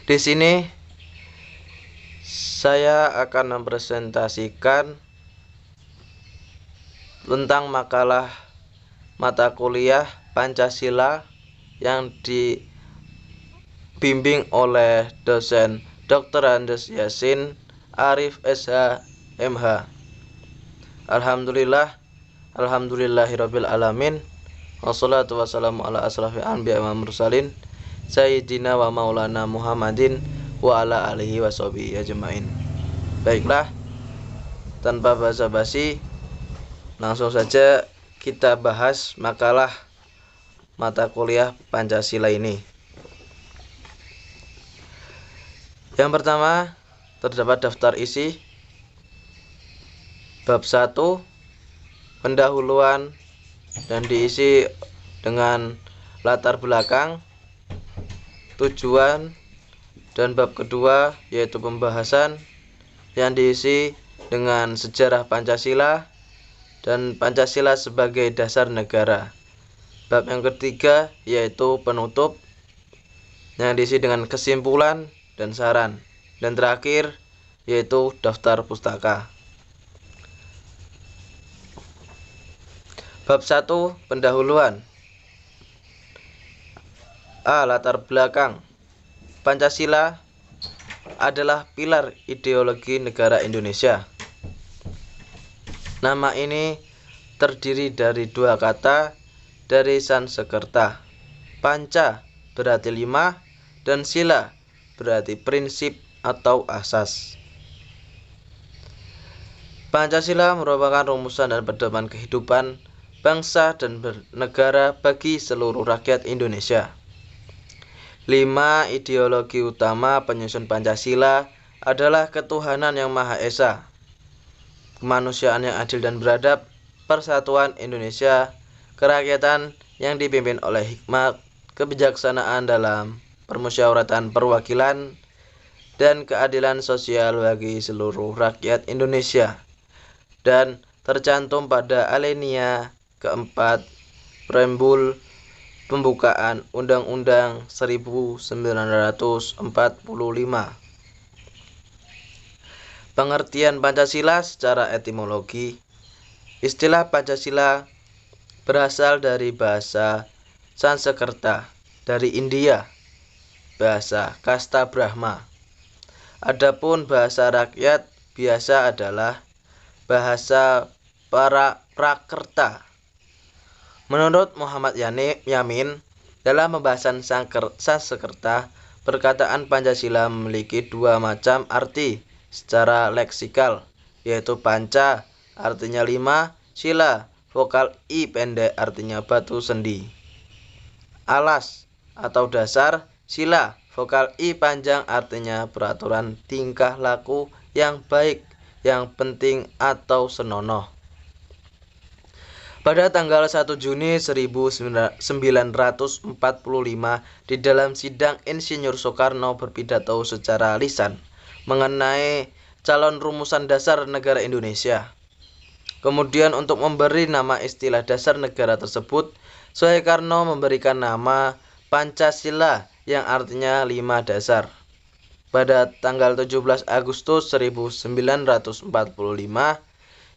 Di sini saya akan mempresentasikan tentang makalah mata kuliah Pancasila yang dibimbing oleh dosen Dr. Andes Yasin Arif SH MH. Alhamdulillahirabbil alamin. Wassalatu wassalamu ala asrafil anbiya wa mursalin Sayyidina wa maulana Muhammadin wa ala alihi wa sahbihi ajmain. Baiklah, tanpa basa-basi, langsung saja kita bahas makalah mata kuliah Pancasila ini. Yang pertama, terdapat daftar isi bab 1 pendahuluan dan diisi dengan latar belakang, tujuan, dan bab kedua yaitu pembahasan yang diisi dengan sejarah Pancasila dan Pancasila sebagai dasar negara. Bab yang ketiga yaitu penutup yang diisi dengan kesimpulan dan saran, dan terakhir yaitu daftar pustaka. Bab 1 pendahuluan. A. Latar belakang. Pancasila adalah pilar ideologi negara Indonesia. Nama ini terdiri dari dua kata dari Sanskerta. Panca berarti 5 dan sila berarti prinsip atau asas. Pancasila merupakan rumusan dan pedoman kehidupan bangsa dan bernegara bagi seluruh rakyat Indonesia. 5 ideologi utama penyusun Pancasila adalah ketuhanan yang Maha Esa, kemanusiaan yang adil dan beradab, persatuan Indonesia, kerakyatan yang dipimpin oleh hikmat, kebijaksanaan dalam permusyawaratan perwakilan, dan keadilan sosial bagi seluruh rakyat Indonesia, dan tercantum pada alinea keempat preambul pembukaan Undang-Undang 1945. Pengertian Pancasila secara etimologi. Istilah Pancasila berasal dari bahasa Sanskerta dari India, bahasa kasta Brahma. Adapun bahasa rakyat biasa adalah bahasa para Prakerta. Menurut Muhammad Yamin, dalam pembahasan Sanskerta, perkataan Pancasila memiliki dua macam arti secara leksikal, yaitu panca artinya 5, sila vokal i pendek artinya batu sendi. Alas atau dasar, sila vokal i panjang artinya peraturan tingkah laku yang baik, yang penting atau senonoh. Pada tanggal 1 Juni 1945 di dalam sidang Insinyur Soekarno berpidato secara lisan mengenai calon rumusan dasar negara Indonesia. Kemudian untuk memberi nama istilah dasar negara tersebut, Soekarno memberikan nama Pancasila yang artinya 5 dasar. Pada tanggal 17 Agustus 1945,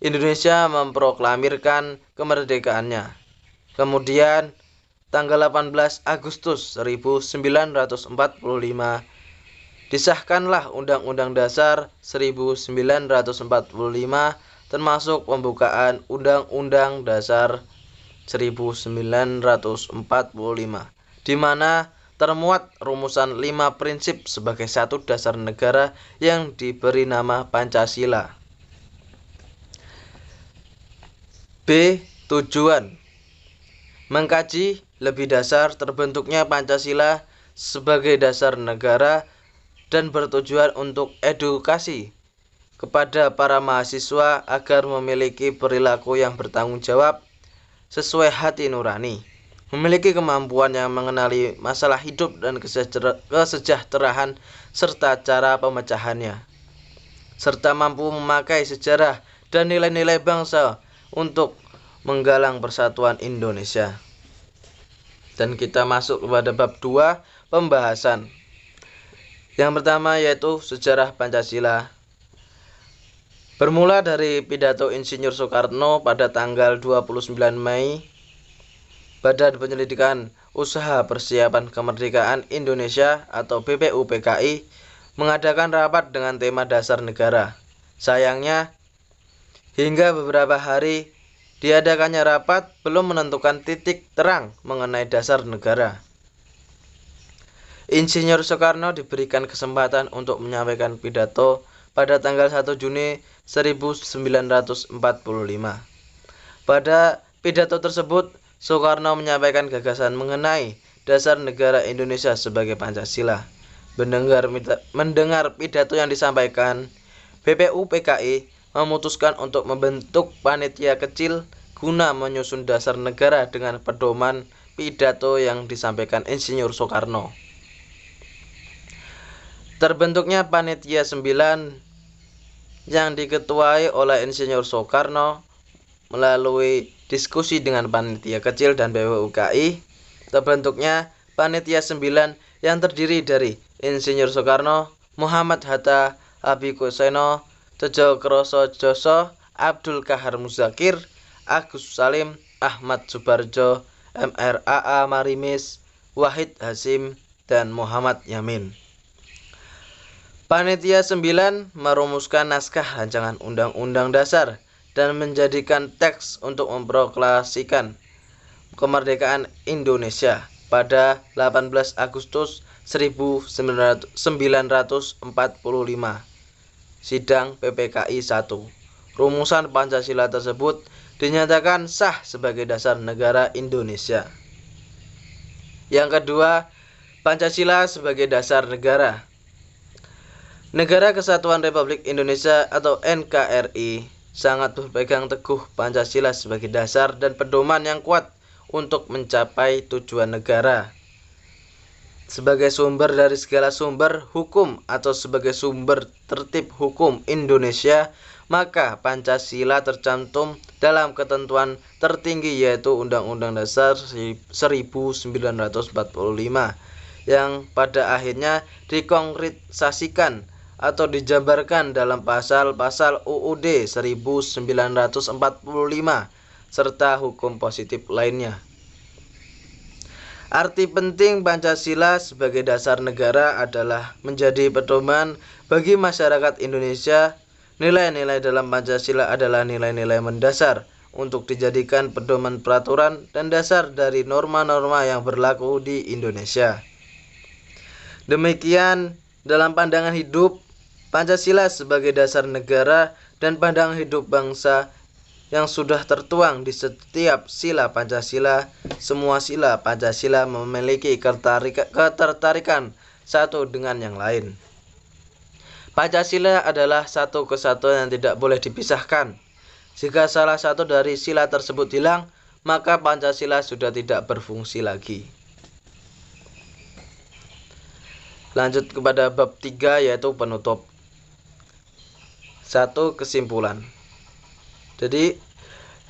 Indonesia memproklamirkan kemerdekaannya. Kemudian, tanggal 18 Agustus 1945, disahkanlah Undang-Undang Dasar 1945 termasuk pembukaan Undang-Undang Dasar 1945, di mana termuat rumusan 5 prinsip sebagai satu dasar negara yang diberi nama Pancasila. B. Tujuan. Mengkaji lebih dasar terbentuknya Pancasila sebagai dasar negara dan bertujuan untuk edukasi kepada para mahasiswa agar memiliki perilaku yang bertanggung jawab sesuai hati nurani, memiliki kemampuan yang mengenali masalah hidup dan kesejahteraan serta cara pemecahannya, serta mampu memakai sejarah dan nilai-nilai bangsa untuk menggalang persatuan Indonesia. Dan kita masuk kepada bab 2, pembahasan. Yang pertama yaitu sejarah Pancasila. Bermula dari pidato Insinyur Soekarno pada tanggal 29 Mei, Badan Penyelidikan Usaha Persiapan Kemerdekaan Indonesia atau BPUPKI mengadakan rapat dengan tema dasar negara. Sayangnya, hingga beberapa hari diadakannya rapat belum menentukan titik terang mengenai dasar negara. Insinyur Soekarno diberikan kesempatan untuk menyampaikan pidato pada tanggal 1 Juni 1945. Pada pidato tersebut, Soekarno menyampaikan gagasan mengenai dasar negara Indonesia sebagai Pancasila. Mendengar pidato yang disampaikan, BPUPKI memutuskan untuk membentuk panitia kecil guna menyusun dasar negara dengan pedoman pidato yang disampaikan Insinyur Soekarno. Terbentuknya panitia 9 yang diketuai oleh Insinyur Soekarno melalui diskusi dengan panitia kecil dan BPUPKI. Terbentuknya panitia 9 yang terdiri dari Insinyur Soekarno, Muhammad Hatta, Habibie Kuswoyo, Tejo Kroso Joso, Abdul Kahar Muzakir, Agus Salim, Ahmad Subarjo, MRAA Marimis, Wahid Hasyim, dan Muhammad Yamin. Panitia 9 merumuskan naskah rancangan Undang-Undang Dasar dan menjadikan teks untuk memproklamasikan kemerdekaan Indonesia pada 18 Agustus 1945. Sidang PPKI 1. Rumusan Pancasila tersebut dinyatakan sah sebagai dasar negara Indonesia. Yang kedua, Pancasila sebagai dasar negara. Negara Kesatuan Republik Indonesia atau NKRI sangat berpegang teguh Pancasila sebagai dasar dan pedoman yang kuat untuk mencapai tujuan negara. Sebagai sumber dari segala sumber hukum atau sebagai sumber tertib hukum Indonesia, maka Pancasila tercantum dalam ketentuan tertinggi yaitu Undang-Undang Dasar 1945 yang pada akhirnya dikonkretisasikan atau dijabarkan dalam pasal-pasal UUD 1945 serta hukum positif lainnya. Arti penting Pancasila sebagai dasar negara adalah menjadi pedoman bagi masyarakat Indonesia. Nilai-nilai dalam Pancasila adalah nilai-nilai mendasar untuk dijadikan pedoman peraturan dan dasar dari norma-norma yang berlaku di Indonesia. Demikian dalam pandangan hidup Pancasila sebagai dasar negara dan pandangan hidup bangsa yang sudah tertuang di setiap sila Pancasila. Semua sila Pancasila memiliki ketertarikan satu dengan yang lain. Pancasila adalah satu kesatuan yang tidak boleh dipisahkan. Jika salah satu dari sila tersebut hilang, maka Pancasila sudah tidak berfungsi lagi. Lanjut kepada bab 3 yaitu penutup. 1. Kesimpulan. Jadi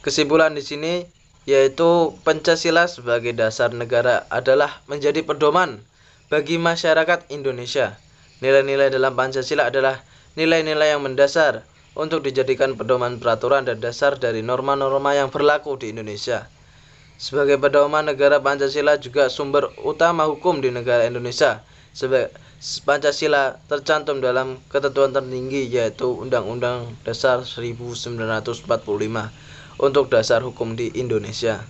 kesimpulan di sini yaitu Pancasila sebagai dasar negara adalah menjadi pedoman bagi masyarakat Indonesia. Nilai-nilai dalam Pancasila adalah nilai-nilai yang mendasar untuk dijadikan pedoman peraturan dan dasar dari norma-norma yang berlaku di Indonesia. Sebagai pedoman negara, Pancasila juga sumber utama hukum di negara Indonesia. Pancasila tercantum dalam ketentuan tertinggi yaitu Undang-Undang Dasar 1945 untuk dasar hukum di Indonesia.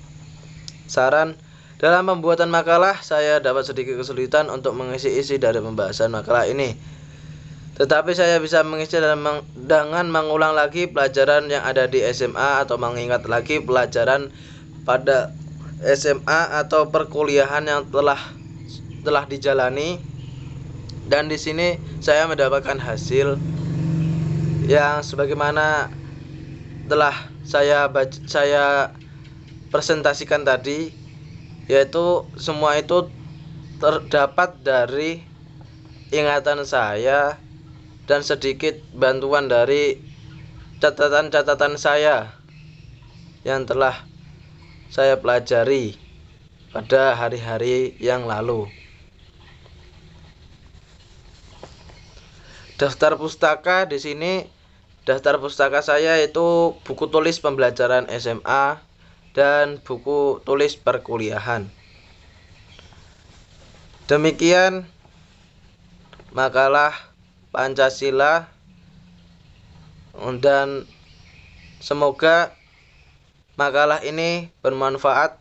Saran, dalam pembuatan makalah saya dapat sedikit kesulitan untuk mengisi isi dari pembahasan makalah ini. Tetapi saya bisa mengisi dengan mengulang lagi pelajaran yang ada di SMA atau mengingat lagi pelajaran pada SMA atau perkuliahan yang telah dijalani. Dan di sini saya mendapatkan hasil yang sebagaimana telah saya presentasikan tadi, yaitu semua itu terdapat dari ingatan saya dan sedikit bantuan dari catatan-catatan saya yang telah saya pelajari pada hari-hari yang lalu. Daftar pustaka di sini, daftar pustaka saya itu buku tulis pembelajaran SMA dan buku tulis perkuliahan. Demikian makalah Pancasila, dan semoga makalah ini bermanfaat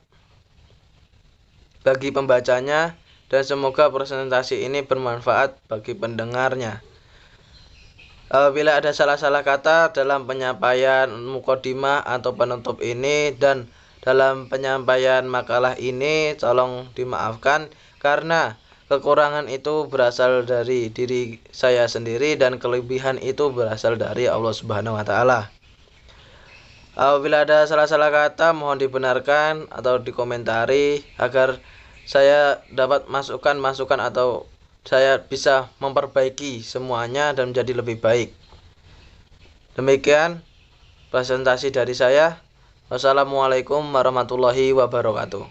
bagi pembacanya dan semoga presentasi ini bermanfaat bagi pendengarnya. Apabila ada salah-salah kata dalam penyampaian mukadimah atau penutup ini dan dalam penyampaian makalah ini, tolong dimaafkan karena kekurangan itu berasal dari diri saya sendiri dan kelebihan itu berasal dari Allah Subhanahu wa taala. Apabila ada salah-salah kata mohon dibenarkan atau dikomentari agar saya dapat masukan atau saya bisa memperbaiki semuanya dan menjadi lebih baik. Demikian presentasi dari saya. Wassalamualaikum warahmatullahi wabarakatuh.